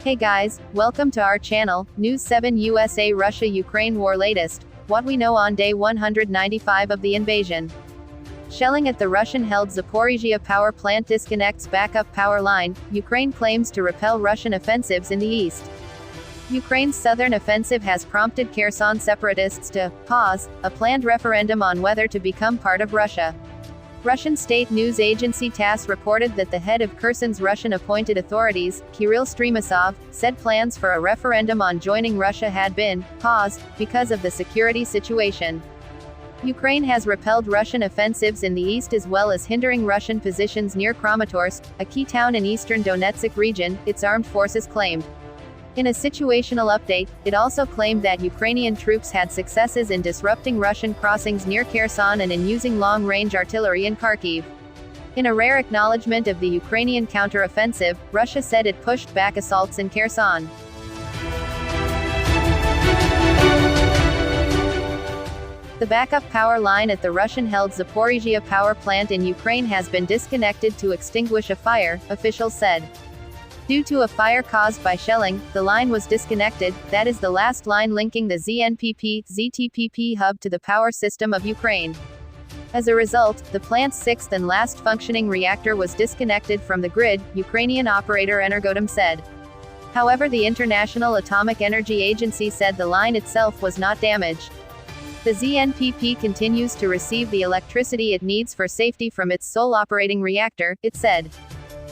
Hey guys, welcome to our channel, News 7 USA Russia-Ukraine War Latest, what we know on day 195 of the invasion. Shelling at the Russian-held Zaporizhzhia power plant disconnects backup power line, Ukraine claims to repel Russian offensives in the east. Ukraine's southern offensive has prompted Kherson separatists to pause a planned referendum on whether to become part of Russia. Russian state news agency TASS reported that the head of Kherson's Russian-appointed authorities, Kirill Stremisov, said plans for a referendum on joining Russia had been paused because of the security situation. Ukraine has repelled Russian offensives in the east as well as hindering Russian positions near Kramatorsk, a key town in eastern Donetsk region, its armed forces claimed. In a situational update, it also claimed that Ukrainian troops had successes in disrupting Russian crossings near Kherson and in using long-range artillery in Kharkiv. In a rare acknowledgement of the Ukrainian counter-offensive, Russia said it pushed back assaults in Kherson. The backup power line at the Russian-held Zaporizhzhia power plant in Ukraine has been disconnected to extinguish a fire, officials said. Due to a fire caused by shelling, the line was disconnected, that is the last line linking the ZNPP-ZTPP hub to the power system of Ukraine. As a result, the plant's sixth and last functioning reactor was disconnected from the grid, Ukrainian operator Energodom said. However, the International Atomic Energy Agency said the line itself was not damaged. The ZNPP continues to receive the electricity it needs for safety from its sole operating reactor, it said.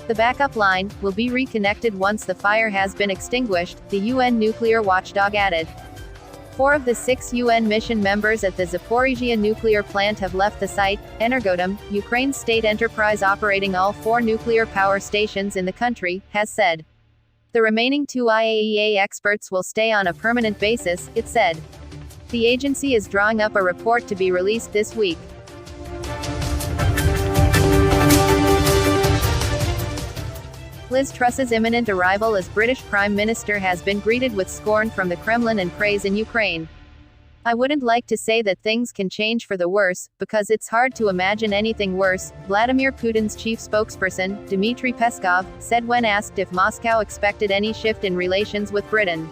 The backup line will be reconnected once the fire has been extinguished, the UN nuclear watchdog added. 4 of the 6 UN mission members at the Zaporizhzhia nuclear plant have left the site. Energodom, Ukraine's state enterprise operating all 4 nuclear power stations in the country, has said. The remaining 2 IAEA experts will stay on a permanent basis, it said. The agency is drawing up a report to be released this week. Liz Truss's imminent arrival as British Prime Minister has been greeted with scorn from the Kremlin and praise in Ukraine. I wouldn't like to say that things can change for the worse, because it's hard to imagine anything worse, Vladimir Putin's chief spokesperson, Dmitry Peskov, said when asked if Moscow expected any shift in relations with Britain.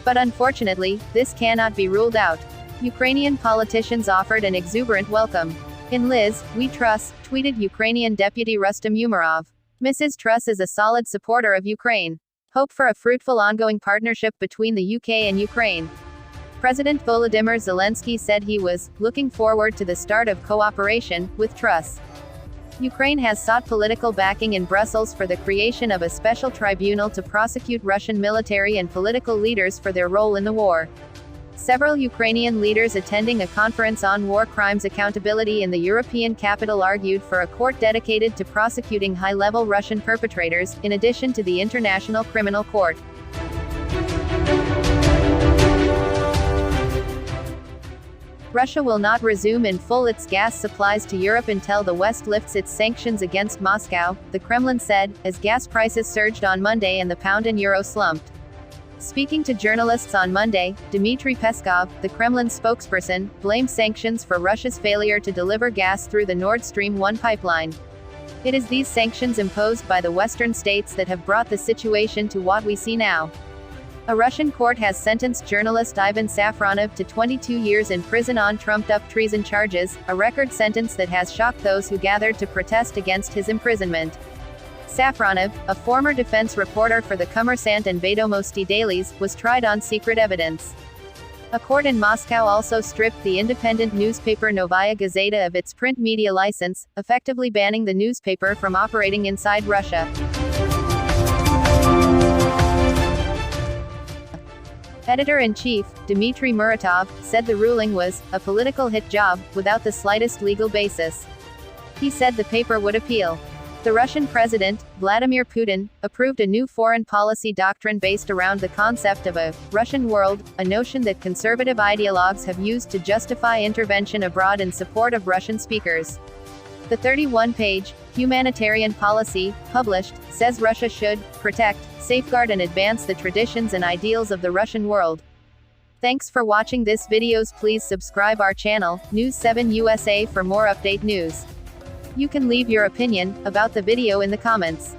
But unfortunately, this cannot be ruled out. Ukrainian politicians offered an exuberant welcome. In Liz, we trust, tweeted Ukrainian Deputy Rustem Umarov. Mrs. Truss is a solid supporter of Ukraine. Hope for a fruitful ongoing partnership between the UK and Ukraine. President Volodymyr Zelensky said he was looking forward to the start of cooperation with Truss. Ukraine has sought political backing in Brussels for the creation of a special tribunal to prosecute Russian military and political leaders for their role in the war. Several Ukrainian leaders attending a conference on war crimes accountability in the European capital argued for a court dedicated to prosecuting high-level Russian perpetrators, in addition to the International Criminal Court. Russia will not resume in full its gas supplies to Europe until the West lifts its sanctions against Moscow, the Kremlin said, as gas prices surged on Monday and the pound and euro slumped. Speaking to journalists on Monday, Dmitry Peskov, the Kremlin spokesperson, blamed sanctions for Russia's failure to deliver gas through the Nord Stream 1 pipeline. It is these sanctions imposed by the Western states that have brought the situation to what we see now. A Russian court has sentenced journalist Ivan Safronov to 22 years in prison on trumped-up treason charges, a record sentence that has shocked those who gathered to protest against his imprisonment. Safronov, a former defense reporter for the Kommersant and Vedomosti dailies, was tried on secret evidence. A court in Moscow also stripped the independent newspaper Novaya Gazeta of its print media license, effectively banning the newspaper from operating inside Russia. Editor-in-chief, Dmitry Muratov, said the ruling was a political hit job, without the slightest legal basis. He said the paper would appeal. The Russian president, Vladimir Putin, approved a new foreign policy doctrine based around the concept of a Russian world, a notion that conservative ideologues have used to justify intervention abroad in support of Russian speakers. The 31-page humanitarian policy, published, says Russia should protect, safeguard and advance the traditions and ideals of the Russian world. Thanks for watching this videos. Please subscribe our channel, News 7 USA for more update news. You can leave your opinion about the video in the comments.